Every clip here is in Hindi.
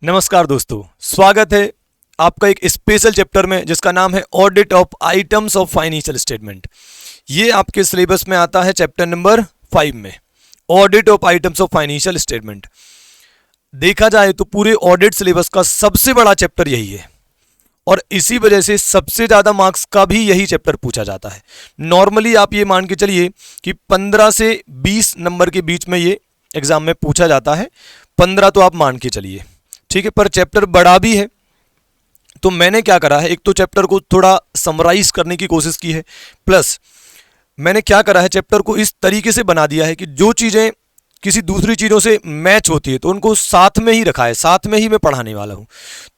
नमस्कार दोस्तों, स्वागत है आपका एक स्पेशल चैप्टर में जिसका नाम है audit of items of financial statement. ये आपके सिलेबस में आता है चैप्टर नंबर 5 में, audit of items of financial statement. देखा जाए तो पूरे ऑडिट सिलेबस का सबसे बड़ा चैप्टर यही है और इसी वजह से सबसे ज़्यादा मार्क्स का भी यही चैप्टर पूछा जाता है। नॉर्मली आप ये मान के चलिए कि 15 से 20 नंबर के बीच में ये एग्जाम में पूछा जाता है, 15 तो आप मान के चलिए, ठीक है। पर चैप्टर बड़ा भी है, तो मैंने क्या करा है, एक तो चैप्टर को थोड़ा समराइज करने की कोशिश की है, प्लस मैंने क्या करा है, चैप्टर को इस तरीके से बना दिया है कि जो चीज़ें किसी दूसरी चीज़ों से मैच होती है तो उनको साथ में ही रखा है, साथ में ही मैं पढ़ाने वाला हूँ,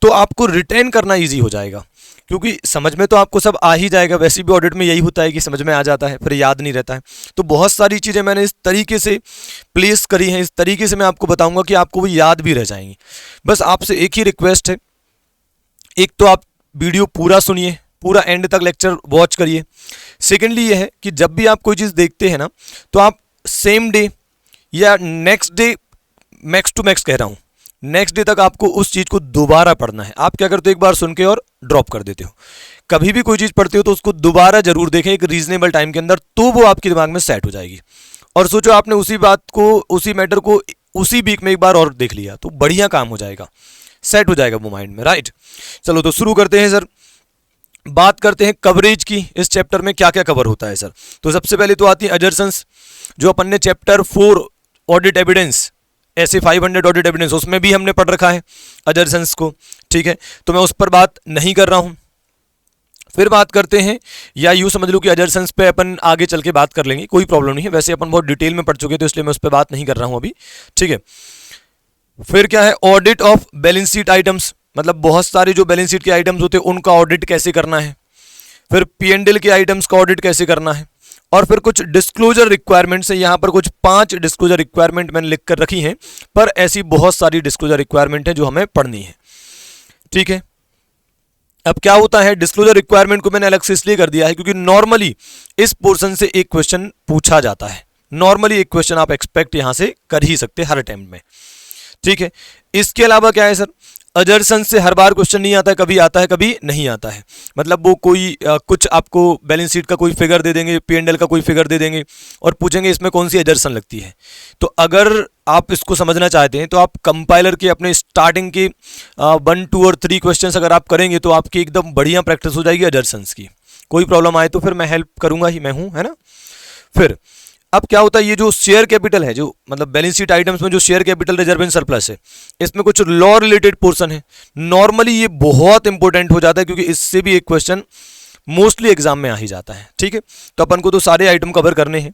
तो आपको रिटेन करना ईजी हो जाएगा। क्योंकि समझ में तो आपको सब आ ही जाएगा, वैसे भी ऑडिट में यही होता है कि समझ में आ जाता है फिर याद नहीं रहता है। तो बहुत सारी चीज़ें मैंने इस तरीके से प्लेस करी हैं, इस तरीके से मैं आपको बताऊंगा कि आपको वो याद भी रह जाएंगी। बस आपसे एक ही रिक्वेस्ट है, एक तो आप वीडियो पूरा सुनिए, पूरा एंड तक लेक्चर वॉच करिए। सेकेंडली ये है कि जब भी आप कोई चीज़ देखते हैं ना, तो आप सेम डे या next day, max to max कह रहा हूँ, नेक्स्ट डे तक आपको उस चीज़ को दोबारा पढ़ना है। आप क्या करते हो, एक बार सुन के और ड्रॉप कर देते हो। कभी भी कोई चीज़ पढ़ते हो तो उसको दोबारा जरूर देखें एक रीजनेबल टाइम के अंदर, तो वो आपके दिमाग में सेट हो जाएगी। और सोचो आपने उसी बात को, उसी मैटर को उसी वीक में एक बार और देख लिया तो बढ़िया काम हो जाएगा, सेट हो जाएगा वो माइंड में, राइट। चलो तो शुरू करते हैं सर। बात करते हैं कवरेज की। इस चैप्टर में क्या क्या कवर होता है सर। तो सबसे पहले तो आती है अजर्सन्स, जो अपन ने चैप्टर 4 ऑडिट एविडेंस, ऐसे 500 ऑडिट एविडेंस, उसमें भी हमने पढ़ रखा है अजर्सन्स को, ठीक है। तो मैं उस पर बात नहीं कर रहा हूं। फिर बात करते हैं, या यूं समझ लो कि अजर्सन्स पे अपन आगे चल के बात कर लेंगे, कोई प्रॉब्लम नहीं है, वैसे अपन बहुत डिटेल में पढ़ चुके तो इसलिए मैं उस पर बात नहीं कर रहा हूं अभी, ठीक है। फिर क्या है, audit of balance sheet items, मतलब बहुत सारे जो बैलेंस शीट के आइटम्स होते हैं उनका ऑडिट कैसे करना है। फिर P&L के आइटम्स का ऑडिट कैसे करना है। और फिर कुछ डिस्क्लोजर रिक्वायरमेंट्स है, यहाँ पर कुछ 5 डिस्क्लोजर रिक्वायरमेंट मैंने लिख कर रखी हैं, पर ऐसी बहुत सारी डिस्क्लोजर रिक्वायरमेंट है जो हमें पढ़नी है, ठीक है। अब क्या होता है, डिस्क्लोजर रिक्वायरमेंट को मैंने अलग से इसलिए कर दिया है क्योंकि नॉर्मली इस पोर्शन से एक क्वेश्चन पूछा जाता है। नॉर्मली एक क्वेश्चन आप एक्सपेक्ट यहां से कर ही सकते हर अटेम्प्ट में, ठीक है। इसके अलावा क्या है सर, अजर्सन से हर बार क्वेश्चन नहीं आता है, कभी आता है कभी नहीं आता है। मतलब वो कोई कुछ आपको बैलेंस शीट का कोई फिगर दे देंगे, P&L का कोई फिगर दे देंगे और पूछेंगे इसमें कौन सी अजर्सन लगती है। तो अगर आप इसको समझना चाहते हैं तो आप कंपाइलर के अपने स्टार्टिंग के 1, 2 और 3 क्वेश्चन अगर आप करेंगे तो आपकी एकदम बढ़िया प्रैक्टिस हो जाएगी अजर्सन्स की। कोई प्रॉब्लम आए तो फिर मैं हेल्प करूंगा ही, मैं हूं, है ना। फिर अब क्या होता है, ये जो शेयर कैपिटल है, जो मतलब बैलेंस शीट आइटम्स में जो share capital reserve and surplus है, इसमें कुछ लॉ रिलेटेड पोर्शन है। नॉर्मली ये बहुत इंपॉर्टेंट हो जाता है क्योंकि इससे भी एक क्वेश्चन मोस्टली एग्जाम में आ ही जाता है, ठीक है। तो अपन को तो सारे आइटम कवर करने हैं,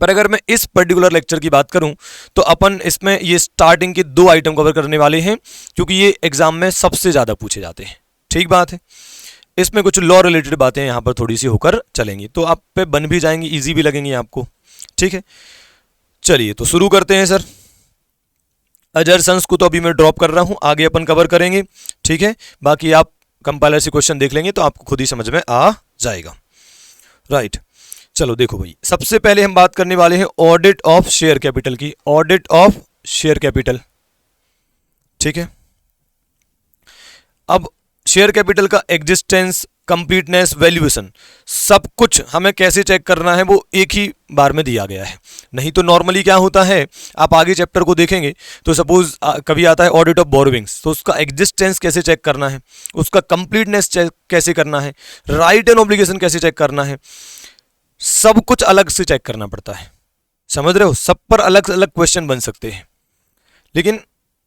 पर अगर मैं इस पर्टिकुलर लेक्चर की बात करूं तो अपन इसमें ये स्टार्टिंग के 2 आइटम कवर करने वाले हैं क्योंकि ये एग्जाम में सबसे ज़्यादा पूछे जाते हैं, ठीक बात है। इसमें कुछ लॉ रिलेटेड बातें यहाँ पर थोड़ी सी होकर चलेंगी, तो आप पे बन भी जाएंगी, इजी भी लगेंगी आपको, ठीक है। चलिए तो शुरू करते हैं सर। अजर्सन्स को तो अभी मैं ड्रॉप कर रहा हूं, आगे अपन कवर करेंगे, ठीक है। बाकी आप कंपाइलर से क्वेश्चन देख लेंगे तो आपको खुद ही समझ में आ जाएगा, राइट। चलो देखो भाई, सबसे पहले हम बात करने वाले हैं ऑडिट ऑफ शेयर कैपिटल की। ऑडिट ऑफ शेयर कैपिटल, ठीक है। अब शेयर कैपिटल का एग्जिस्टेंस, कंप्लीटनेस, वैल्यूएशन, सब कुछ हमें कैसे चेक करना है वो एक ही बार में दिया गया है। नहीं तो नॉर्मली क्या होता है, आप आगे चैप्टर को देखेंगे तो सपोज कभी आता है ऑडिट ऑफ बोरोविंग्स, तो उसका एग्जिस्टेंस कैसे चेक करना है, उसका कंप्लीटनेस चेक कैसे करना है, राइट एंड ऑब्लिगेशन कैसे चेक करना है, सब कुछ अलग से चेक करना पड़ता है। समझ रहे हो, सब पर अलग अलग क्वेश्चन बन सकते हैं। लेकिन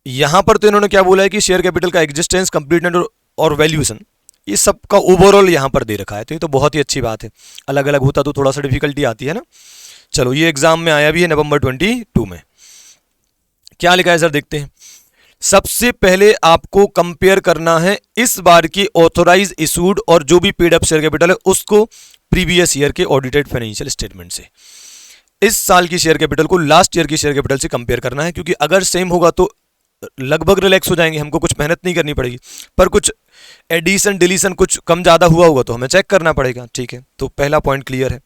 यहां पर तो इन्होंने क्या बोला है कि शेयर कैपिटल का एग्जिस्टेंस, कंप्लीटनेस और वैल्यूएशन, ये सब का ओवरऑल यहां पर दे रखा है, तो ये तो बहुत ही अच्छी बात है। अलग अलग होता तो थोड़ा सा डिफिकल्टी आती है ना। चलो ये एग्जाम में आया भी है नवंबर 22 में। क्या लिखा है सर, देखते हैं। सबसे पहले आपको कंपेयर करना है इस बार की ऑथोराइज इशूड और जो भी पेड अप शेयर कैपिटल है उसको प्रीवियस ईयर के ऑडिटेड फाइनेंशियल स्टेटमेंट से। इस साल की शेयर कैपिटल को लास्ट ईयर की शेयर कैपिटल से कंपेयर करना है, क्योंकि अगर सेम होगा तो लगभग रिलैक्स हो जाएंगे, हमको कुछ मेहनत नहीं करनी पड़ेगी। पर कुछ एडिशन डिलीशन कुछ कम ज़्यादा हुआ होगा तो हमें चेक करना पड़ेगा, ठीक है। तो पहला पॉइंट क्लियर है।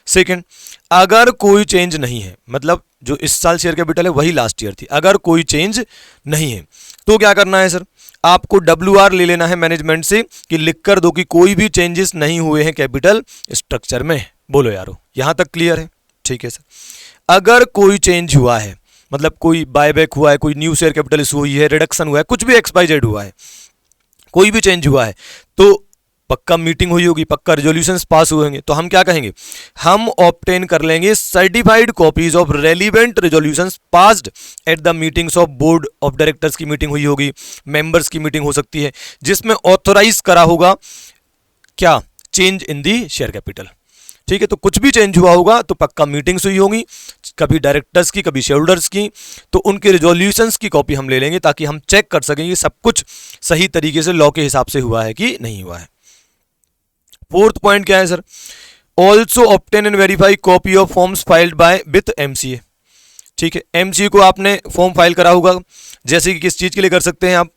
सेकंड, अगर कोई चेंज नहीं है, मतलब जो इस साल शेयर कैपिटल है वही लास्ट ईयर थी, अगर कोई चेंज नहीं है। तो क्या करना है सर, आपको WR ले लेना है मैनेजमेंट से कि लिख कर दो कि कोई भी चेंजेस नहीं हुए हैं कैपिटल स्ट्रक्चर में। बोलो यारो, यहां तक क्लियर है? ठीक है सर। अगर कोई चेंज हुआ है, मतलब कोई बायबैक हुआ है, कोई न्यू शेयर कैपिटल इशू हुई है, रिडक्शन हुआ है, कुछ भी XYZ हुआ है, कोई भी चेंज हुआ है, तो पक्का मीटिंग हुई होगी, पक्का रेजोल्यूशंस पास हुए होंगे, तो हम क्या कहेंगे, हम ऑब्टेन कर लेंगे certified copies of relevant resolutions passed at the meetings of board of directors की मीटिंग हुई होगी, मेंबर्स की मीटिंग हो सकती है, जिसमें ऑथोराइज करा होगा क्या, change in the share capital. ठीक है, तो कुछ भी चेंज हुआ होगा तो पक्का मीटिंग्स हुई होंगी, कभी डायरेक्टर्स की, कभी शेयर होल्डर्स की, तो उनके रेजोल्यूशंस की कॉपी हम ले लेंगे ताकि हम चेक कर सकें कि सब कुछ सही तरीके से लॉ के हिसाब से हुआ है कि नहीं हुआ है। फोर्थ पॉइंट क्या है sir, also obtain and verify copy of forms filed by with MCA। ठीक है, MCA को आपने फॉर्म फाइल करा होगा, जैसे कि किस चीज के लिए कर सकते हैं आप,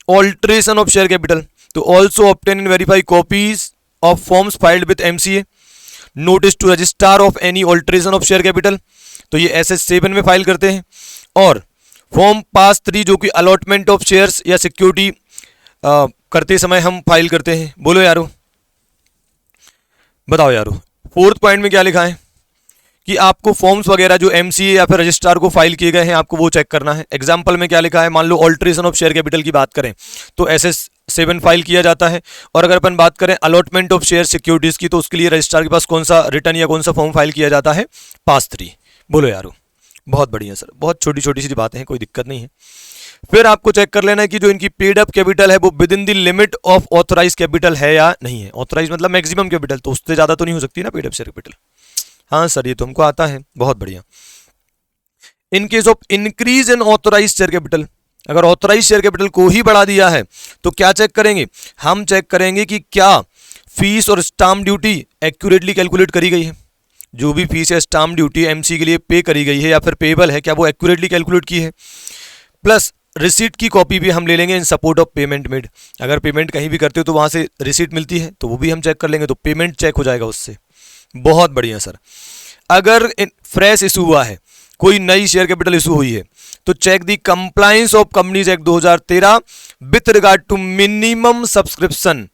ऑल्ट्रेशन ऑफ शेयर कैपिटल, तो also obtain and verify copies of forms filed with MCA, notice to registrar of any alteration of share capital, तो ये SS7 में फाइल करते हैं, और फॉर्म पास 3 जो कि अलॉटमेंट ऑफ शेयर्स या सिक्योरिटी करते समय हम फाइल करते हैं। बोलो यारो, बताओ यारो, फोर्थ पॉइंट में क्या लिखा है कि आपको फॉर्म्स वगैरह जो MCA या फिर रजिस्ट्रार को फाइल किए गए हैं आपको वो चेक करना है। एग्जांपल में क्या लिखा है, मान लो ऑल्ट्रेशन ऑफ शेयर कैपिटल की बात करें तो SS7 फाइल किया जाता है, और अगर अपन बात करें अलॉटमेंट ऑफ शेयर सिक्योरिटीज की तो उसके लिए रजिस्ट्रार के पास कौन सा रिटर्न या कौन सा फॉर्म फाइल किया जाता है, पास 3। बोलो यारो, बहुत बढ़िया सर, बहुत छोटी छोटी सी बातें हैं, कोई दिक्कत नहीं है। फिर आपको चेक कर लेना है कि जो इनकी पेड अप कैपिटल है वो within the limit of authorise capital है या नहीं है। ऑथराइज मतलब मैक्सिमम कैपिटल, तो उससे ज्यादा तो नहीं हो सकती ना पेड अप शेयर कैपिटल। हाँ सर, ये तो हमको आता है, बहुत बढ़िया। In case of increase in authorise share capital, अगर ऑथराइज शेयर कैपिटल को ही बढ़ा दिया है तो क्या चेक करेंगे, हम चेक करेंगे कि क्या फीस और स्टाम्प ड्यूटी एक्यूरेटली कैलकुलेट करी गई है। जो भी फीस या स्टाम्प ड्यूटी MC के लिए पे करी गई है या फिर पेबल है, क्या वो एक्यूरेटली कैलकुलेट की है। प्लस रिसीट की कॉपी भी हम ले लेंगे इन सपोर्ट ऑफ पेमेंट मेड, अगर पेमेंट कहीं भी करते हो तो वहां से रिसीट मिलती है तो वो भी हम चेक कर लेंगे, तो पेमेंट चेक हो जाएगा उससे। बहुत बढ़िया सर। अगर फ्रेश इशू हुआ है, कोई नई शेयर कैपिटल इशू हुई है, तो check the compliance of companies act 2013 with regard to minimum subscription,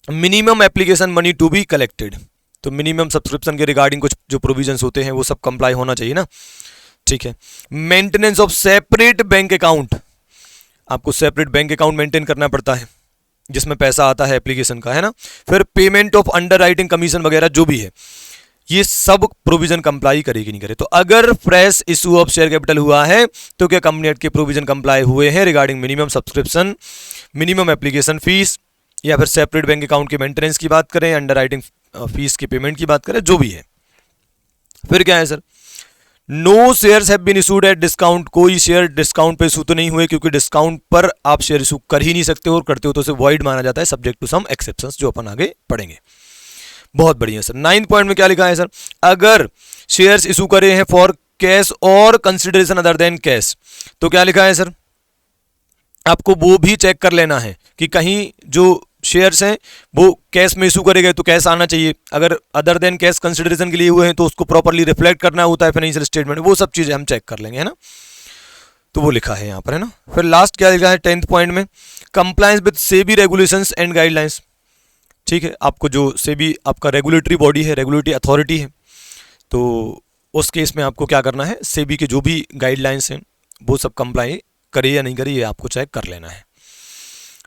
minimum application money to be collected. तो मिनिमम सब्सक्रिप्शन के रिगार्डिंग कुछ जो प्रोविजंस होते हैं वो सब कंप्लाई होना चाहिए ना। ठीक है, maintenance of separate bank account, आपको सेपरेट बैंक अकाउंट मेंटेन करना पड़ता है जिसमें पैसा आता है एप्लीकेशन का, है ना। फिर payment of under writing commission वगैरह जो भी है, ये सब प्रोविजन कंप्लाई करेगी नहीं करे। तो अगर fresh issue of share capital हुआ है तो क्या कंपनी एक्ट के प्रोविजन कंप्लाई हुए हैं regarding minimum subscription, minimum application fees, या फिर सेपरेट बैंक अकाउंट के मेंटेनेंस की बात करें, अंडर राइटिंग फीस की पेमेंट की बात करें, जो भी है। फिर क्या है sir, no shares have been issued at discount, कोई शेयर डिस्काउंट पे इशू तो नहीं हुए, क्योंकि डिस्काउंट पर आप शेयर इशू कर ही नहीं सकते हो, और करते हो तो उसे वॉइड माना जाता है सब्जेक्ट टू सम एक्सेप्शंस, जो अपन आगे पढ़ेंगे। बहुत बढ़िया सर। 9th पॉइंट में क्या लिखा है सर, अगर शेयर्स इशू करे हैं फॉर कैश और कंसिडरेशन अदर देन कैश, तो क्या लिखा है सर, आपको वो भी चेक कर लेना है कि कहीं जो शेयर्स हैं वो कैश में इशू करे गए तो कैश आना चाहिए, अगर अदर देन कैश कंसिडरेशन के लिए हुए हैं तो उसको प्रॉपर्ली रिफ्लेक्ट करना होता है फाइनेंशियल स्टेटमेंट, वो सब चीजें हम चेक कर लेंगे, है ना। तो वो लिखा है यहाँ पर, है ना। फिर लास्ट क्या लिखा है 10th पॉइंट में, compliance with SEBI regulations and guidelines. ठीक है, आपको जो सेबी आपका रेगुलेटरी बॉडी है, रेगुलेटरी अथॉरिटी है, तो उस केस में आपको क्या करना है, सेबी के जो भी गाइडलाइंस हैं वो सब कंप्लाई करे या नहीं करे, ये आपको चेक कर लेना है।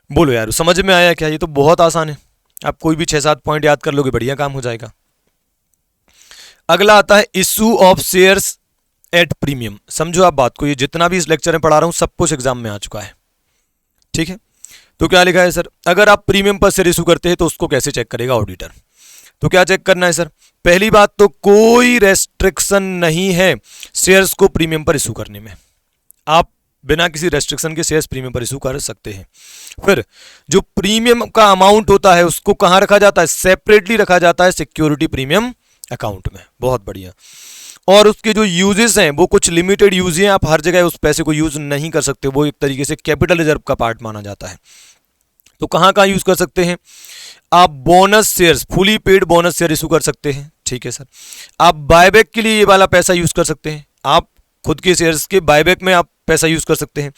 बोलो यार, समझ में आया क्या? ये तो बहुत आसान है, आप कोई भी 6-7 पॉइंट याद कर लोगे, बढ़िया काम हो जाएगा। अगला आता है issue of shares at premium. समझो आप बात को, ये जितना भी इस लेक्चर में पढ़ा रहा हूं सब कुछ एग्जाम में आ चुका है। ठीक है, तो क्या लिखा है सर, अगर आप प्रीमियम पर शेयर इशू करते हैं तो उसको कैसे चेक करेगा ऑडिटर। तो क्या चेक करना है सर, पहली बात तो कोई रेस्ट्रिक्शन नहीं है शेयर्स को प्रीमियम पर इशू करने में, आप बिना किसी रेस्ट्रिक्शन के शेयर्स प्रीमियम पर इशू कर सकते हैं। फिर जो प्रीमियम का अमाउंट होता है उसको कहां रखा जाता है, सेपरेटली रखा जाता है सिक्योरिटी प्रीमियम अकाउंट में। बहुत बढ़िया। और उसके जो यूजेस हैं वो कुछ लिमिटेड यूज हैं, आप हर जगह उस पैसे को यूज नहीं कर सकते, वो एक तरीके से कैपिटल रिजर्व का पार्ट माना जाता है। तो कहां कहां यूज कर सकते हैं आप, bonus shares, fully paid bonus share issue कर सकते हैं। ठीक है सर। आप बायबैक के लिए ये वाला पैसा यूज कर सकते हैं, आप खुद के शेयर्स के बायबैक में आप पैसा यूज कर सकते हैं।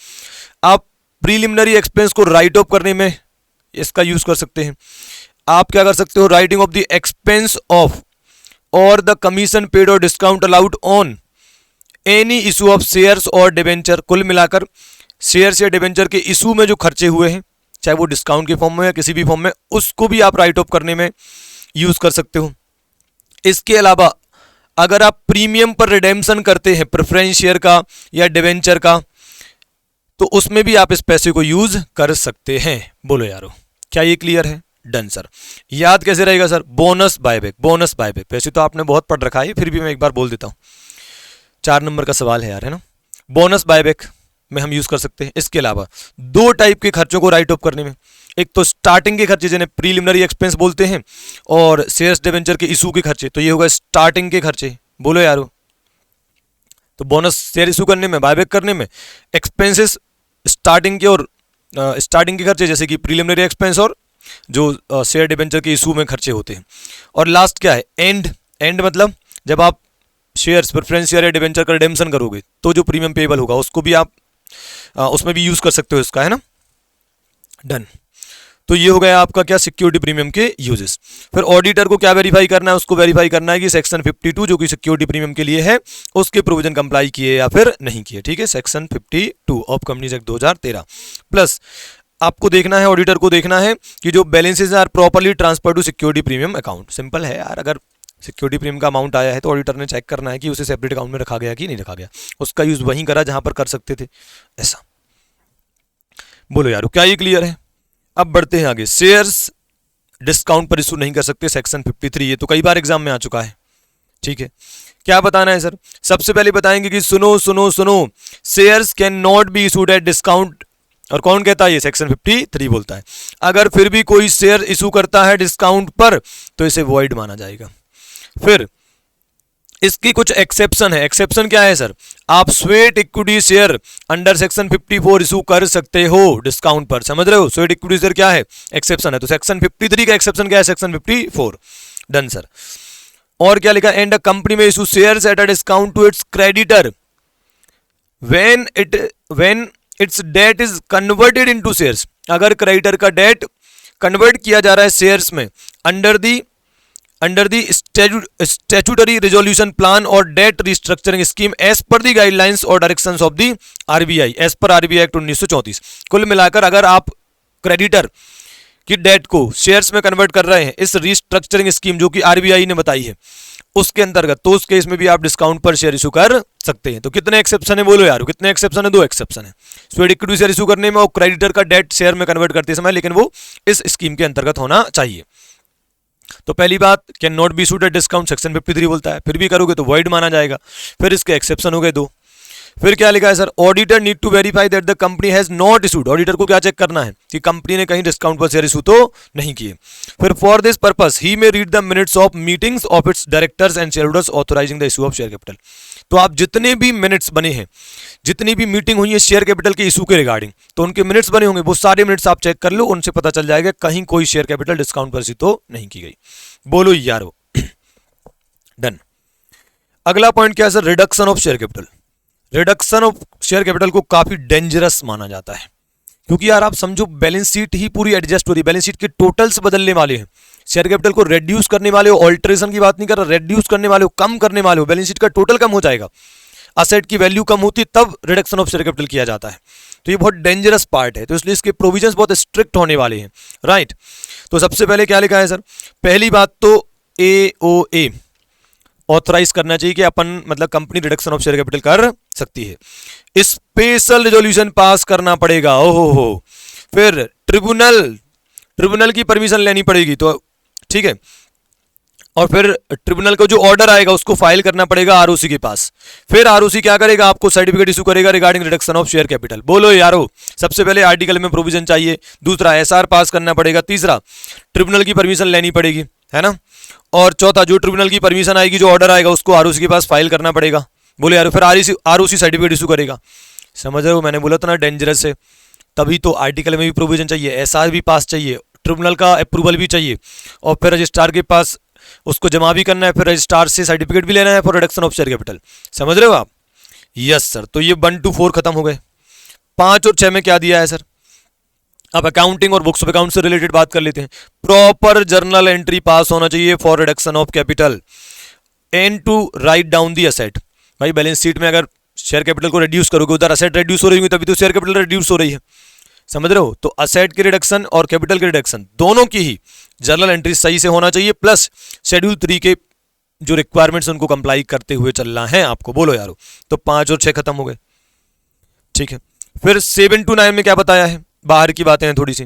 आप प्रीलिमिनरी एक्सपेंस को राइट ऑफ करने में इसका यूज कर सकते हैं। आप क्या कर सकते हो, writing of the expense of और द कमीशन पेड और discount allowed on any issue of shares और डिबेंचर। कुल मिलाकर शेयर्स या डिबेंचर के इशू में जो खर्चे हुए हैं, चाहे वो डिस्काउंट के फॉर्म में या किसी भी फॉर्म में, उसको भी आप राइट ऑफ करने में यूज कर सकते हो। इसके अलावा अगर आप प्रीमियम पर रिडेम्पशन करते हैं प्रेफरेंस शेयर का या डिबेंचर का, तो उसमें भी आप इस पैसे को यूज कर सकते हैं। बोलो यारो, क्या ये क्लियर है? Done sir. याद कैसे रहेगा sir? Bonus buyback, bonus buyback. वैसे तो आपने बहुत पढ़ रखा है, फिर भी मैं एक बार बोल देता हूं, 4 नंबर का सवाल है यार, है ना। बोनस बायबैक में हम यूज कर सकते हैं। इसके अलावा 2 टाइप के खर्चों को राइट ऑफ करने में, एक तो स्टार्टिंग के खर्चे जिन्हें प्रीलिमिनरी एक्सपेंस बोलते हैं, और शेयर्स डिबेंचर के इशू के खर्चे, तो ये होगा स्टार्टिंग के खर्चे। बोलो यारो, तो बोनस शेयर इशू करने में, बायबैक करने में एक्सपेंसेस स्टार्टिंग के, और स्टार्टिंग के खर्चे जैसे कि प्रीलिमिनरी एक्सपेंस और जो शेयर डिबेंचर के इशू में खर्चे होते हैं। और लास्ट क्या है? एंड। एंड मतलब जब आप शेयर्स प्रेफरेंस शेयर या डिबेंचर का रिडेम्पशन करोगे तो जो प्रीमियम पेबल होगा उसको भी आप उसमें भी यूज कर सकते हो इसका, है ना। डन। तो ये हो गया आपका क्या, सिक्योरिटी प्रीमियम के यूजेस। फिर ऑडिटर को क्या वेरीफाई करना है? उसको वेरीफाई करना है कि सेक्शन 52 जो कि सिक्योरिटी प्रीमियम के लिए है, उसके प्रोविजन कंप्लाई किए या फिर नहीं किए। ठीक है, section 52 of companies act 2013। Plus आपको देखना है, ऑडिटर को देखना है कि जो balances are properly transfer to security premium account. Simple है यार, अगर सिक्योरिटी प्रीमियम का अमाउंट आया है तो ऑडिटर ने चेक करना है कि उसे सेपरेट अकाउंट में रखा गया कि नहीं रखा गया, उसका यूज वहीं करा जहां पर कर सकते थे, ऐसा। बोलो यार, क्या ये क्लियर है? अब बढ़ते हैं आगे। शेयर्स डिस्काउंट पर इशू नहीं कर सकते, सेक्शन 53। ये तो कई बार एग्जाम में आ चुका है। ठीक है, क्या बताना है सर? सबसे पहले बताएंगे कि सुनो सुनो सुनो, shares can not be issued at discount. और कौन कहता है? ये सेक्शन 53 बोलता है। अगर फिर भी कोई शेयर इशू करता है डिस्काउंट पर तो इसे वॉइड माना जाएगा। फिर इसकी कुछ एक्सेप्शन है। एक्सेप्शन क्या है सर? आप sweat equity share under section 54 issue कर सकते हो डिस्काउंट पर। समझ रहे हो? स्वेट इक्विटी शेयर क्या है? एक्सेप्शन है। तो सेक्शन 53 का एक्सेप्शन क्या है? सेक्शन 54। Done sir. और क्या लिखा? एंड अ कंपनी में issue shares at a discount to its creditor when its debt is converted into shares. अगर क्रेडिटर का डेट कन्वर्ट किया जा रहा है शेयर्स में under the statutory resolution plan और debt restructuring scheme as per the guidelines और directions of the RBI as per RBI act 1934। कुल मिलाकर अगर आप क्रेडिटर की डेट को शेयर्स में कन्वर्ट कर रहे हैं इस रिस्ट्रक्चरिंग स्कीम जो कि आरबीआई ने बताई है उसके अंतर्गत, तो उस केस में भी आप डिस्काउंट पर शेयर इशू कर सकते हैं। तो कितने एक्सेप्शन है? बोलो यार, कितने एक्सेप्शन है? 2 एक्सेप्शन है। स्वेट इक्विटी शेयर इशू करने में और क्रेडिटर का डेट शेयर में कन्वर्ट करते समय, लेकिन वो इस स्कीम के अंतर्गत होना चाहिए। तो पहली बात, can not be issued at discount, section 53 बोलता है। फिर भी करोगे तो वॉइड माना जाएगा। फिर इसके एक्सेप्शन हो गए 2। फिर क्या लिखा है sir? Auditor need to verify that the company has not issued. Auditor को क्या चेक करना है कि कंपनी ने कहीं डिस्काउंट पर शेयर इशू तो नहीं किए। फिर for this purpose he may read the minutes of meetings of its directors and share holders authorising the issue of share capital. तो आप जितने भी मिनट्स बने हैं, जितनी भी मीटिंग हुई है शेयर कैपिटल के इशू के रिगार्डिंग, तो उनके मिनट्स बने होंगे, वो सारे मिनट्स आप चेक कर लो, उनसे पता चल जाएगा कहीं कोई शेयर कैपिटल डिस्काउंट पर इशू तो नहीं की गई। बोलो यारो। डन। अगला पॉइंट क्या है sir? Reduction of share capital. Reduction of share capital को काफी डेंजरस माना जाता है, क्योंकि यार आप समझो बैलेंस शीट ही पूरी एडजस्ट हो रही है, बैलेंस शीट के टोटल्स बदलने वाले हैं। शेयर कैपिटल को रेड्यूस करने वाले हो, ऑल्टरेशन की बात नहीं कर रहा, रेड्यूस करने वाले हो, कम करने वाले हो, बैलेंस शीट का टोटल कम हो जाएगा, असेट की वैल्यू कम होती तब रिडक्शन ऑफ शेयर कैपिटल किया जाता है। तो ये बहुत डेंजरस पार्ट है, तो इसलिए इसके प्रोविजंस बहुत स्ट्रिक्ट होने वाले हैं, राइट। तो सबसे पहले क्या लिखा है सर? पहली बात तो AOA ऑथराइज करना चाहिए कि अपन मतलब company reduction of share capital कर सकती है। स्पेशल रेजोल्यूशन पास करना पड़ेगा, ओहो। फिर ट्रिब्यूनल की परमिशन लेनी पड़ेगी, तो ठीक है। और फिर ट्रिब्यूनल का जो ऑर्डर आएगा उसको फाइल करना पड़ेगा आरओसी के पास। फिर आरओसी क्या करेगा? आपको सर्टिफिकेट इशू करेगा regarding reduction of share capital. बोलो यारो, सबसे पहले आर्टिकल में प्रोविजन चाहिए, दूसरा एसआर पास करना पड़ेगा, तीसरा ट्रिब्यूनल की परमिशन लेनी पड़ेगी, है ना। और चौथा, जो ट्रिब्यूनल की परमिशन आएगी, जो ऑर्डर आएगा, उसको आरओसी के पास फाइल करना पड़ेगा। बोले यारो, फिर आरओसी सर्टिफिकेट इशू करेगा। समझ रहे हो? मैंने बोला था ना डेंजरस है। तभी तो आर्टिकल में भी प्रोविजन चाहिए, एसआर भी पास चाहिए, ट्रिब्यूनल का अप्रूवल भी चाहिए, और फिर रजिस्ट्रार के पास उसको जमा भी करना है, फिर रजिस्ट्रार से सर्टिफिकेट भी लेना है for reduction of share capital. समझ रहे हो आप? Yes sir. तो ये 1 to 4 खत्म हो गए। 5 और 6 में क्या दिया है सर? अब अकाउंटिंग और बुक्स ऑफ अकाउंट से रिलेटेड बात कर लेते हैं। प्रॉपर जर्नल एंट्री पास होना चाहिए for reduction of capital and to write down the asset. भाई बैलेंस शीट में अगर शेयर कैपिटल को रिड्यूस करोगे, उधर असेट रिड्यूस हो रही होगी, तभी तो शेयर कैपिटल रिड्यूस हो रही है। समझ रहे हो? तो असेट की रिडक्शन और कैपिटल की रिडक्शन दोनों की ही जर्नल एंट्री सही से होना चाहिए, प्लस शेड्यूल 3 के जो रिक्वायरमेंट्स उनको कंप्लाई करते हुए चलना है आपको। बोलो यारो। तो 5 और 6 खत्म हो गए। ठीक है, फिर 7 to 9 में क्या बताया है? बाहर की बातें हैं थोड़ी सी।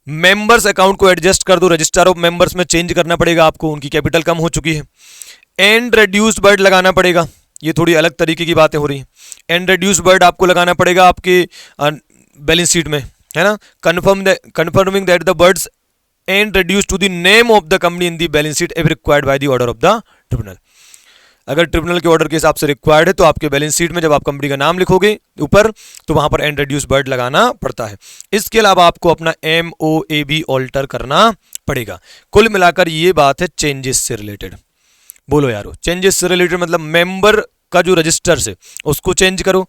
मेंबर्स अकाउंट को एडजस्ट कर दो, रजिस्टर ऑफ मेंबर्स में चेंज करना पड़ेगा आपको, उनकी कैपिटल कम हो चुकी है। एंड रेड्यूस्ड बर्ड लगाना पड़ेगा, ये थोड़ी अलग तरीके की बातें हो रही हैं। एंड रेड्यूस्ड बर्ड आपको लगाना पड़ेगा आपके बैलेंस शीट में, है ना। Confirming that the words and reduced to the name of the company in the balance sheet as required by the order of the tribunal. अगर ट्रिब्यूनल के ऑर्डर के हिसाब से रिक्वायर्ड है तो आपके बैलेंस शीट में जब आप कंपनी का नाम लिखोगे ऊपर, तो वहां पर एंड रेड्यूस बर्ड लगाना पड़ता है। इसके अलावा आपको अपना MOAB ऑल्टर करना पड़ेगा। कुल मिलाकर ये बात है चेंजेस से रिलेटेड। बोलो यारो। चेंजेस से रिलेटेड मतलब मेंबर का जो रजिस्टर है उसको चेंज करो,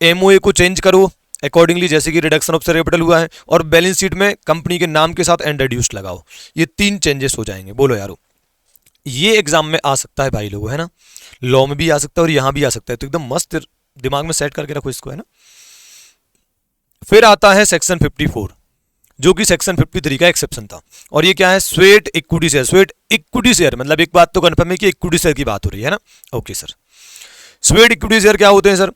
MOA को चेंज करो अकॉर्डिंगली, जैसे कि रिडक्शन ऑफ शेयर कैपिटल हुआ है, और बैलेंस शीट में कंपनी के नाम के साथ एंड रेड्यूस लगाओ। ये 3 चेंजेस हो जाएंगे। बोलो यारो। ये एग्जाम में आ सकता है भाई लोगों, है ना। लॉ में भी आ सकता है और यहां भी आ सकता है, तो एकदम मस्त दिमाग में सेट करके रखो इसको, है ना। फिर आता है सेक्शन 54, जो कि सेक्शन 53 का एक्सेप्शन था। और ये क्या है? Sweat equity share. Sweat equity share मतलब एक बात तो कंफर्म है कि इक्विटी शेयर की बात हो रही है ना। Okay sir. Sweat equity share क्या होते हैं sir?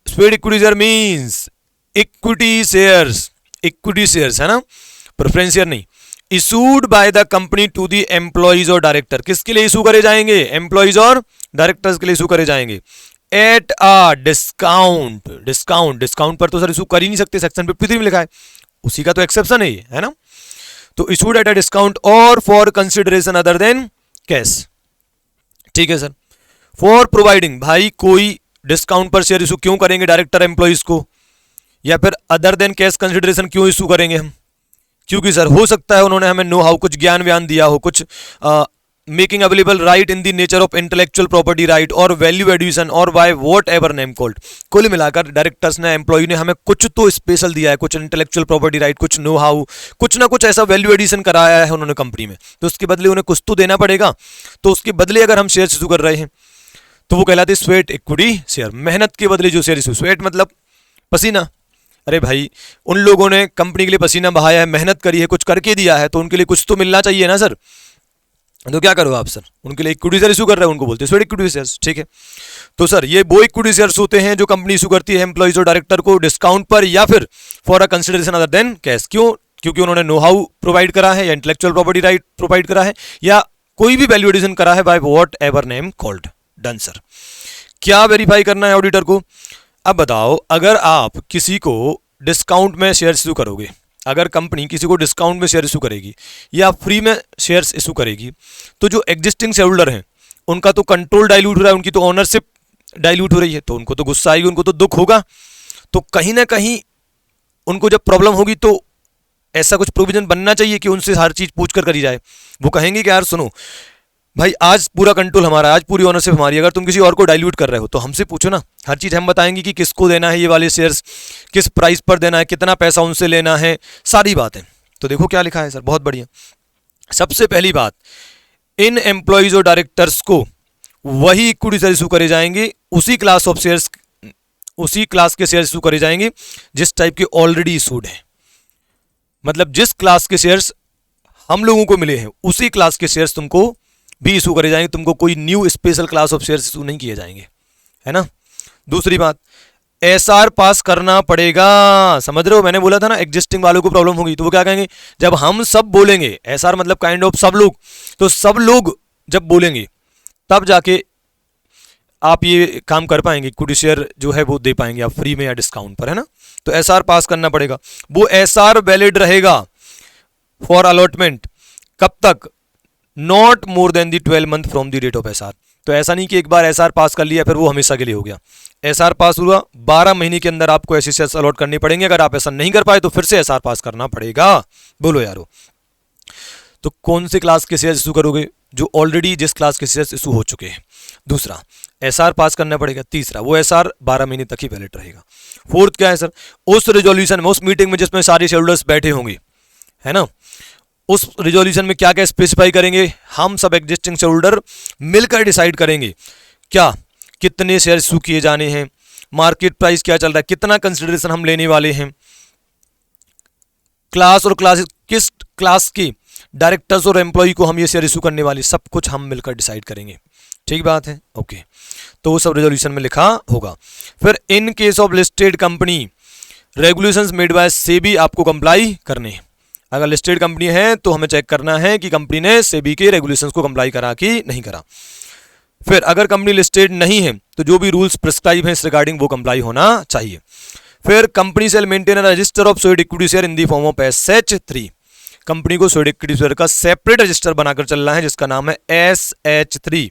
Sweat equity share means equity shares, equity shares, है ना, प्रेफरेंस शेयर नहीं। Issued by the company to the employees और डायरेक्टर। किसके लिए इशू करे जाएंगे? एम्प्लॉइज और डायरेक्टर्स के लिए इशू करे जाएंगे। Eight a discount. डिस्काउंट पर तो सर इशू कर ही नहीं सकते, सेक्शन 53 में लिखा है, उसी का तो एक्सेप्शन है ये, है ना। तो इशूड एट अ डिस्काउंट और for consideration other than cash. ठीक है सर। फॉर प्रोवाइडिंग, भाई कोई डिस्काउंट पर शेयर इशू क्यों करेंगे डायरेक्टर एम्प्लॉइज को, या फिर अदर देन कैश कंसिडरेशन क्यों इशू करेंगे हम? क्योंकि सर हो सकता है उन्होंने हमें नो हाउ, कुछ ज्ञान व्यान दिया हो, कुछ making available right in the nature of intellectual property right और वैल्यू एडिशन और by what ever name called. कुल मिलाकर डायरेक्टर्स ने, एम्प्लॉय ने हमें कुछ तो स्पेशल दिया है, कुछ इंटेलेक्चुअल प्रॉपर्टी राइट, कुछ नो हाउ, कुछ ना कुछ ऐसा वैल्यू एडिशन कराया है उन्होंने कंपनी में, तो उसके बदले उन्हें कुछ तो देना पड़ेगा। तो उसके बदले अगर हम शेयर इशू कर रहे हैं तो वो कहलाते हैं स्वेट इक्विटी शेयर। मेहनत के बदले जो शेयर इशू, स्वेट मतलब पसीना। अरे भाई उन लोगों ने कंपनी के लिए पसीना बहाया है, मेहनत करी है, कुछ करके दिया है, तो उनके लिए कुछ तो मिलना चाहिए ना सर। तो क्या करो आप सर, उनके लिए इक्विटी शेयर इशू कर रहे हैं, उनको बोलते हैं स्वेट इक्विटी शेयर्स। ठीक है। तो सर ये वो इक्विटी शेयर्स होते हैं जो कंपनी इशू करती है एम्प्लॉइज और डायरेक्टर को डिस्काउंट पर या फिर for a consideration other than cash. क्यों? क्योंकि उन्होंने नो हाउ प्रोवाइड करा है, या इंटेलेक्चुअल प्रॉपर्टी राइट प्रोवाइड करा है, या कोई भी वैल्यू एडिशन करा है by what ever name called. Done sir. क्या वेरीफाई करना है ऑडिटर को? अब बताओ, अगर आप किसी को डिस्काउंट में शेयर इशू करोगे, अगर कंपनी किसी को डिस्काउंट में शेयर इशू करेगी या फ्री में शेयर्स इशू करेगी, तो जो एग्जिस्टिंग शेयर होल्डर हैं उनका तो कंट्रोल डाइल्यूट हो रहा है, उनकी तो ओनरशिप डाइल्यूट हो रही है, तो उनको तो गुस्सा आएगी, उनको तो दुख होगा। तो कहीं ना कहीं उनको जब प्रॉब्लम होगी तो ऐसा कुछ प्रोविजन बनना चाहिए कि उनसे हर चीज़ पूछ कर करी जाए। वो कहेंगे कि यार सुनो भाई, आज पूरा कंट्रोल हमारा, आज पूरी ओनरशिप हमारी, अगर तुम किसी और को डाइल्यूट कर रहे हो तो हमसे पूछो ना, हर चीज़ हम बताएंगे कि किसको देना है ये वाले शेयर्स, किस प्राइस पर देना है, कितना पैसा उनसे लेना है, सारी बातें। तो देखो क्या लिखा है सर, बहुत बढ़िया। सबसे पहली बात, इन एम्प्लॉइज और डायरेक्टर्स को वही इक्विटी शेयर इशू करे जाएंगे, उसी क्लास ऑफ शेयर्स, उसी क्लास के शेयर इशू करे जाएंगे जिस टाइप के ऑलरेडी इशूड है। मतलब जिस क्लास के शेयर्स हम लोगों को मिले हैं उसी क्लास के शेयर्स तुमको भी इशू करे जाएंगे, तुमको कोई new special class of shares issue नहीं किए जाएंगे, है ना। दूसरी बात, एसआर पास करना पड़ेगा। समझ रहे हो, मैंने बोला था ना एग्जिस्टिंग वालों को प्रॉब्लम होगी, तो वो क्या कहेंगे, जब हम सब बोलेंगे, एसआर मतलब काइंड ऑफ सब लोग, तो सब लोग जब बोलेंगे तब जाके आप ये काम कर पाएंगे, इक्विटी शेयर जो है वो दे पाएंगे आप फ्री में या डिस्काउंट पर, है ना। तो एसआर पास करना पड़ेगा। वो एसआर वैलिड रहेगा फॉर अलॉटमेंट कब तक? Not more than the 12 month from the date of SR. तो ऐसा नहीं कि एक बार एसआर पास कर लिया फिर वो हमेशा के लिए हो गया। एसआर पास हुआ 12 महीने के अंदर आपको ऐसे शेयर्स अलॉट करने पड़ेंगे। अगर आप ऐसा नहीं कर पाए तो फिर से एसआर पास करना पड़ेगा। बोलो यारो। तो कौन से क्लास के शेयर्स इशू करोगे? जो ऑलरेडी जिस क्लास के शेयर्स इशू हो चुके हैं। दूसरा, एसआर पास करना पड़ेगा। तीसरा, वो एसआर 12 महीने तक ही वैलिड रहेगा। फोर्थ क्या है सर, उस रिजोल्यूशन में, उस मीटिंग में जिसमें सारे शेयर होल्डर्स बैठे होंगे, है ना, उस रिजोल्यूशन में क्या क्या स्पेसिफाई करेंगे, हम सब एग्जिस्टिंग शेयर होल्डर मिलकर डिसाइड करेंगे क्या कितने शेयर इशू किए जाने हैं, मार्केट प्राइस क्या चल रहा है, कितना कंसिडरेशन हम लेने वाले हैं, क्लास और किस क्लास की डायरेक्टर्स और एम्प्लॉय को हम ये शेयर इशू करने वाले, सब कुछ हम मिलकर डिसाइड करेंगे। ठीक बात है, ओके। तो वो सब रेजोल्यूशन में लिखा होगा। फिर इन case of listed company regulations made by SEBI आपको कंप्लाई करने हैं। अगर लिस्टेड कंपनी है तो हमें चेक करना है कि कंपनी ने सेबी के रेगुलेशंस को कंप्लाई करा कि नहीं करा। फिर अगर कंपनी लिस्टेड नहीं है तो जो भी रूल्स प्रिस्क्राइब हैं इस रिगार्डिंग वो कंप्लाई होना चाहिए। फिर company shall maintain register of सोलिड equity share in the form of SH3। Company को सोलिड इक्विटी शेयर का सेपरेट रजिस्टर बनाकर चलना है जिसका नाम है SH3।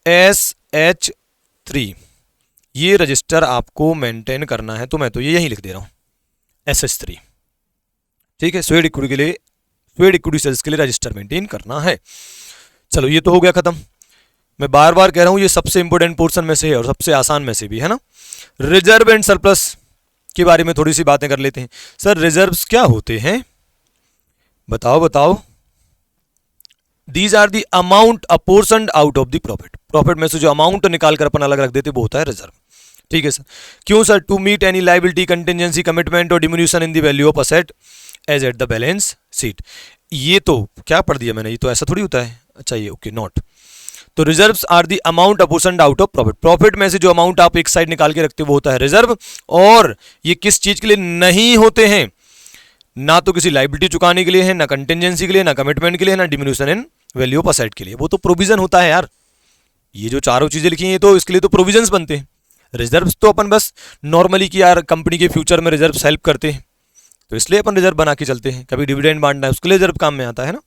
SH3 ये रजिस्टर आपको मेंटेन करना है, तो मैं तो ये यहीं लिख दे रहा हूं SH3। ठीक है, सोलिड इक्विटी के लिए, सोलिड इक्विटी शेयर्स के लिए रजिस्टर मेंटेन करना है। चलो ये तो हो गया खत्म। मैं बार बार कह रहा हूं ये सबसे इंपॉर्टेंट पोर्शन में से है और सबसे आसान में से भी है ना। रिजर्व एंड सरप्लस के बारे में थोड़ी सी बातें कर लेते हैं। सर रिजर्व्स क्या होते हैं, बताओ बताओ। These are the amount apportioned out of the profit. Profit में से जो अमाउंट निकाल कर अपन अलग रख देते वो होता है रिजर्व। ठीक है सर। क्यों sir, to meet any liability contingency commitment और diminution in the value of asset as at the balance sheet. ये तो क्या पढ़ दिया मैंने, ये तो ऐसा थोड़ी होता है। अच्छा ये ओके, नॉट। तो reserves are the amount apportioned out of profit. Profit में से जो अमाउंट आप एक साइड निकाल के रखते हो वो होता है रिजर्व। और ये किस चीज के लिए नहीं होते हैं, ना तो किसी लायबिलिटी चुकाने के लिए है, ना कंटिजेंसी के लिए, ना कमिटमेंट के लिए, ना diminution in value of asset के लिए। वो तो प्रोविजन होता है यार। ये जो चारों चीजें लिखी हैं ये तो इसके लिए तो प्रोविजंस बनते हैं। रिजर्व्स तो अपन बस नॉर्मली कि यार कंपनी के फ्यूचर में रिजर्व्स हेल्प करते हैं तो इसलिए अपन रिजर्व बना के चलते हैं। कभी डिविडेंड बांटना है उसके लिए रिजर्व काम में आता है ना।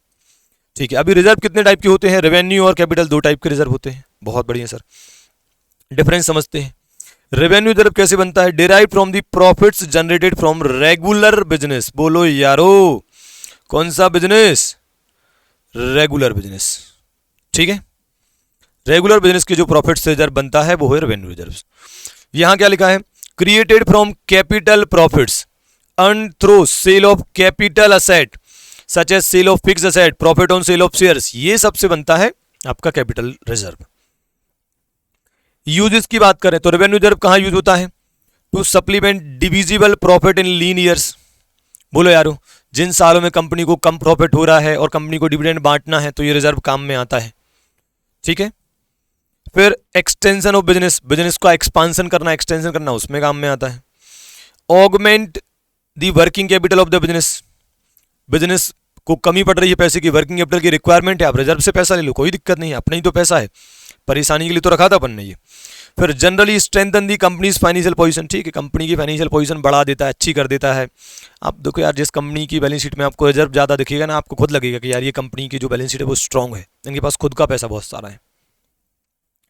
ठीक है, अभी रिजर्व कितने टाइप के होते हैं, रेवेन्यू और कैपिटल, 2 टाइप के रिजर्व होते हैं। बहुत बढ़िया सर, डिफरेंस समझते हैं। रेवेन्यू रिजर्व कैसे बनता है, derive from the profits generated from regular business. बोलो यारो, कौन सा बिजनेस, रेगुलर बिजनेस। ठीक है, रेगुलर बिजनेस के जो प्रॉफिट से रिजर्व बनता है वो है रेवेन्यू रिजर्व। यहां क्या लिखा है, created from capital profits earn through sale of capital asset such as sale of fixed asset, profit on sale of shares, ये सबसे बनता है आपका कैपिटल रिजर्व। यूजेस की बात करें तो रेवेन्यू रिजर्व कहां यूज होता है, to supplement divisible profit in lean years. बोलो यारो, जिन सालों में कंपनी को कम प्रॉफिट हो रहा है और कंपनी को डिविडेंड बांटना है तो ये रिजर्व काम में आता है। ठीक है, फिर एक्सटेंशन ऑफ बिजनेस, बिजनेस का एक्सपांशन करना, एक्सटेंशन करना, उसमें काम में आता है। Augment the working capital of the business, business को कमी पड़ रही है पैसे की, वर्किंग कैपिटल की रिक्वायरमेंट है, आप रिजर्व से पैसा ले लो, कोई दिक्कत नहीं है, अपना ही तो पैसा है, परेशानी के लिए तो रखा था अपन ने ये। फिर जनरली स्ट्रेंथन दी कंपनीज फाइनेंशियल पोजीशन, ठीक है, कंपनी की फाइनेंशियल पोजीशन बढ़ा देता है, अच्छी कर देता है। आप देखो यार, जिस कंपनी की बैलेंस शीट में आपको रिजर्व ज़्यादा दिखेगा ना, आपको खुद लगेगा कि यार ये कंपनी की जो बैलेंस शीट है वो स्ट्रांग है, इनके पास खुद का पैसा बहुत सारा है।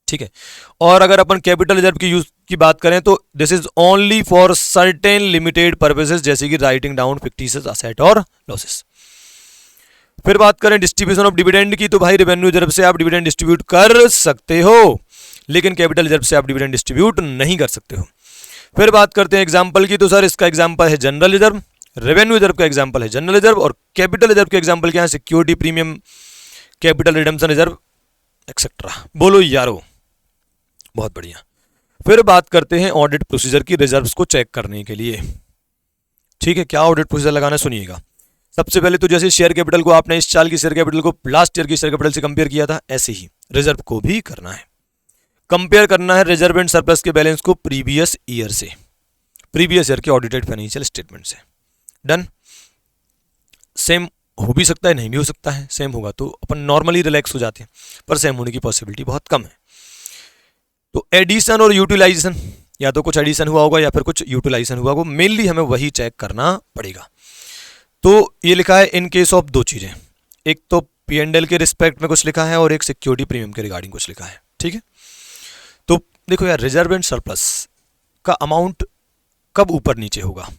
ठीक है, और अगर अपन कैपिटल रिजर्व की यूज की बात करें तो this is only for certain limited purposes, जैसे कि राइटिंग डाउन फिक्टिशियस असेट और लॉसेस। फिर बात करें डिस्ट्रीब्यूशन ऑफ डिविडेंड की, तो भाई रेवेन्यू रिजर्व से आप डिविडेंड डिस्ट्रीब्यूट कर सकते हो, लेकिन कैपिटल रिजर्व से आप डिविडेंड डिस्ट्रीब्यूट नहीं कर सकते हो। फिर बात करते हैं एग्जांपल की, तो सर इसका एग्जांपल है जनरल रिजर्व, रेवेन्यू रिजर्व का एग्जांपल है जनरल रिजर्व, और कैपिटल रिजर्व के एग्जांपल क्या है, security premium, capital redemption reserve etcetera. बोलो यारो, बहुत बढ़िया। फिर बात करते हैं ऑडिट प्रोसीजर की, रिजर्व्स को चेक करने के लिए। ठीक है, क्या ऑडिट प्रोसीजर लगाना, सुनिएगा। सबसे पहले तो जैसे शेयर कैपिटल को आपने इस साल की शेयर कैपिटल को लास्ट ईयर की शेयर कैपिटल से कंपेयर किया था, ऐसे ही रिजर्व को भी करना है। कंपेयर करना है रिजर्व एंड सरप्लस के बैलेंस को प्रीवियस ईयर से, प्रीवियस ईयर के ऑडिटेड फाइनेंशियल स्टेटमेंट से। डन। सेम हो भी सकता है, नहीं भी हो सकता है। सेम होगा तो अपन नॉर्मली रिलैक्स हो जाते हैं, पर सेम होने की पॉसिबिलिटी बहुत कम है। तो एडिशन और यूटिलाइजेशन, या तो कुछ एडिशन हुआ होगा या फिर कुछ यूटिलाइजेशन हुआ होगा, मेनली हमें वही चेक करना पड़ेगा। तो ये लिखा है इन केस ऑफ 2 चीजें, एक तो P&L के रिस्पेक्ट में कुछ लिखा है और एक सिक्योरिटी प्रीमियम के रिगार्डिंग कुछ लिखा है। ठीक है, तो देखो यार, रिजर्व एंड सरप्लस का अमाउंट कब ऊपर नीचे होगा,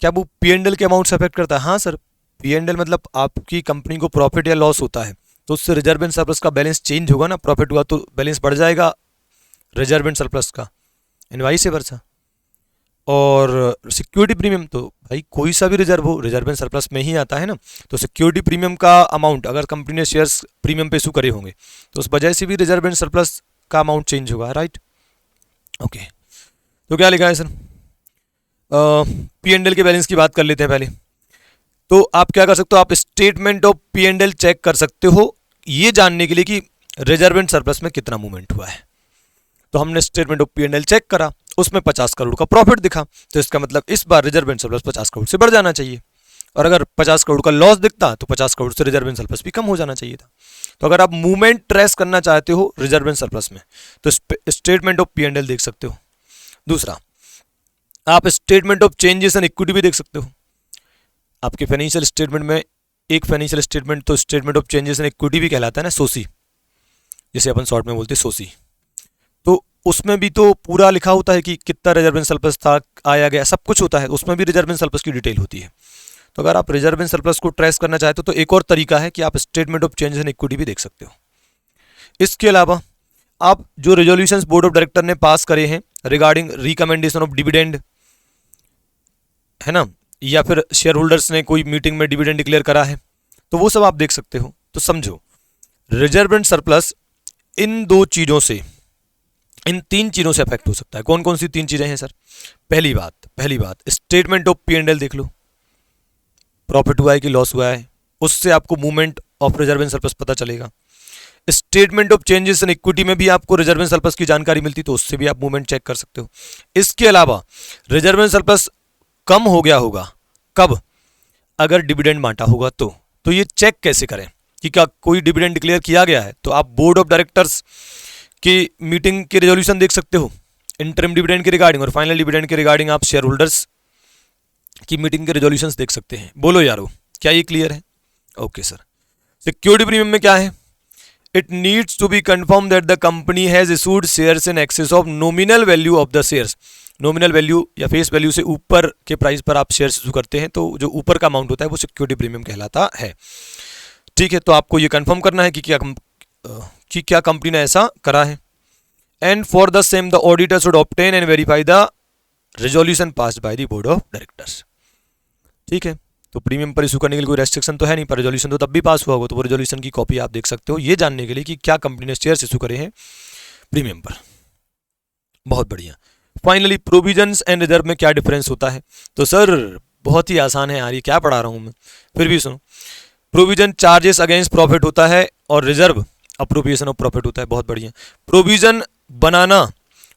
क्या वो P&L के अमाउंट से अफेक्ट करता है? हाँ सर, P&L मतलब आपकी कंपनी को प्रॉफिट या लॉस होता है तो उससे रिजर्व एंड सरप्लस का बैलेंस चेंज होगा ना, प्रॉफिट हुआ तो बैलेंस बढ़ जाएगा रिजर्व एंड सरप्लस का, एंड वाइस वर्सा। और सिक्योरिटी प्रीमियम तो भाई कोई सा भी रिजर्व हो रिजर्व एंड सरप्लस में ही आता है ना, तो सिक्योरिटी प्रीमियम का अमाउंट अगर कंपनी ने शेयर्स प्रीमियम पे इशू करे होंगे तो उस वजह से भी रिजर्व एंड सरप्लस का अमाउंट चेंज होगा, राइट। ओके, तो क्या लिखा है सर, पी एंड एल के बैलेंस की बात कर लेते हैं पहले। तो आप क्या कर सकते हो, आप statement of P and L check कर सकते हो ये जानने के लिए कि रिजर्व एंड सरप्लस में कितना मूवमेंट हुआ है। तो हमने statement of P and L check करा, उसमें 50 करोड़ का प्रॉफिट दिखा, तो इसका मतलब इस बार रिजर्व एंड सरप्लस 50 करोड़ से बढ़ जाना चाहिए। और अगर 50 करोड़ का लॉस दिखता तो 50 करोड़ से रिजर्व एंड सरप्लस भी कम हो जाना चाहिए था। तो अगर आप मूवमेंट ट्रेस करना चाहते हो रिजर्व एंड सरप्लस में तो statement of P and L देख सकते हो। दूसरा, आप statement of changes and equity भी देख सकते हो। आपके फाइनेंशियल स्टेटमेंट में एक फाइनेंशियल स्टेटमेंट तो statement of changes and equity भी कहलाता है ना, सोसी, जिसे अपन शॉर्ट में बोलते हैं सोसी। तो उसमें भी तो पूरा लिखा होता है कि कितना रिजर्व एंड सरप्लस था, आया गया, सब कुछ होता है, उसमें भी रिजर्व एंड सरप्लस की डिटेल होती है। तो अगर आप रिजर्व एंड सरप्लस को ट्रेस करना चाहते हो तो एक और तरीका है कि आप statement of changes and equity भी देख सकते हो। इसके अलावा आप जो रेजोल्यूशंस बोर्ड ऑफ डायरेक्टर ने पास करे हैं रिगार्डिंग रिकमेंडेशन ऑफ डिविडेंड, है ना, या फिर शेयर होल्डर्स ने कोई मीटिंग में डिविडेंड डिक्लेयर करा है, तो वो सब आप देख सकते हो। तो समझो रिजर्व एंड सरप्लस इन दो चीज़ों से, इन तीन चीज़ों से अफेक्ट हो सकता है। कौन कौन सी तीन चीज़ें हैं सर? पहली बात statement of P and L देख लो, प्रॉफिट हुआ है कि लॉस हुआ है, उससे आपको movement of reserve and surplus पता चलेगा। Statement of changes in equity में भी आपको रिजर्व एंड सरप्लस की जानकारी मिलती, तो उससे भी आप मूवमेंट चेक कर सकते हो। इसके अलावा रिजर्व एंड सरप्लस कम हो गया होगा कब? अगर डिविडेंड बांटा होगा तो ये चेक कैसे करें कि क्या कोई डिविडेंड डिक्लेयर किया गया है? तो आप बोर्ड ऑफ डायरेक्टर्स की मीटिंग के रेजोल्यूशन देख सकते हो इंटरिम डिविडेंड के रिगार्डिंग, और फाइनल डिविडेंड के रिगार्डिंग आप शेयर होल्डर्स की मीटिंग के रेजोल्यूशंस देख सकते हैं। बोलो यारो, क्या ये क्लियर है? Okay sir. सिक्योरिटी प्रीमियम में क्या है? It needs to be confirm that the company has issued shares in excess of nominal value of the shares. Nominal value या फेस वैल्यू से ऊपर के प्राइस पर आप शेयर्स इशू करते हैं, तो जो ऊपर का अमाउंट होता है वो सिक्योरिटी प्रीमियम कहलाता है। ठीक है, तो आपको ये कंफर्म करना है कि क्या कंपनी ने ऐसा करा है। And for the same the auditor should obtain and verify the resolution passed by the board of directors. ठीक है, तो प्रीमियम पर इशू करने के लिए कोई रेस्ट्रिक्शन तो है नहीं, पर रेजोल्यूशन तो तब भी पास हुआ होगा, तो वो रेजोल्यूशन की कॉपी आप देख सकते हो ये जानने के लिए कि क्या कंपनी ने शेयर्स इशू करे हैं प्रीमियम पर। बहुत बढ़िया। फाइनली प्रोविजंस एंड रिजर्व में क्या डिफरेंस होता है? तो सर बहुत ही आसान है यार, ये क्या पढ़ा रहा हूँ मैं, फिर भी सुनो। प्रोविजन चार्जेस अगेंस्ट प्रॉफिट होता है और रिजर्व अप्रोप्रिएशन ऑफ प्रॉफिट होता है। बहुत बढ़िया। प्रोविजन बनाना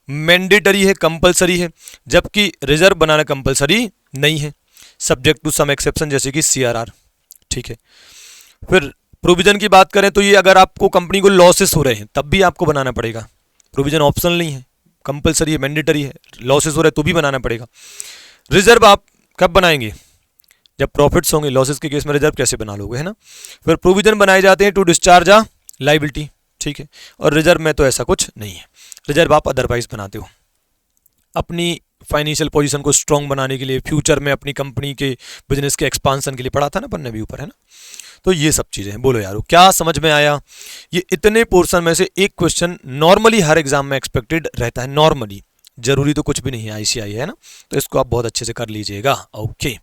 मैंडेटरी है, कंपलसरी है, जबकि रिजर्व बनाना कंपलसरी नहीं है, सब्जेक्ट टू सम एक्सेप्शन जैसे कि सीआरआर। ठीक है, फिर प्रोविजन की बात करें तो ये अगर आपको कंपनी को लॉसेस हो रहे हैं तब भी आपको बनाना पड़ेगा, प्रोविजन ऑप्शनल नहीं है, कंपलसरी है, मैंडेटरी है। लॉसेस हो रहे तो भी बनाना पड़ेगा। रिजर्व आप कब बनाएंगे? जब प्रॉफिट्स होंगे। लॉसेस के केस में रिजर्व कैसे बना लोगे, है ना। फिर प्रोविजन बनाए जाते हैं टू डिस्चार्ज अ लायबिलिटी। ठीक है, और रिजर्व में तो ऐसा कुछ नहीं है, रिजर्व आप अदरवाइज बनाते हो अपनी फाइनेंशियल पोजीशन को स्ट्रॉन्ग बनाने के लिए, फ्यूचर में अपनी कंपनी के बिजनेस के एक्सपांसन के लिए। पढ़ा था ना अपन ने भी ऊपर, है ना। तो ये सब चीज़ें हैं। बोलो यारो, क्या समझ में आया? ये इतने पोर्शन में से एक क्वेश्चन नॉर्मली हर एग्जाम में एक्सपेक्टेड रहता है, नॉर्मली, जरूरी तो कुछ भी नहीं है, आईसीआई है ना, तो इसको आप बहुत अच्छे से कर लीजिएगा। ओके।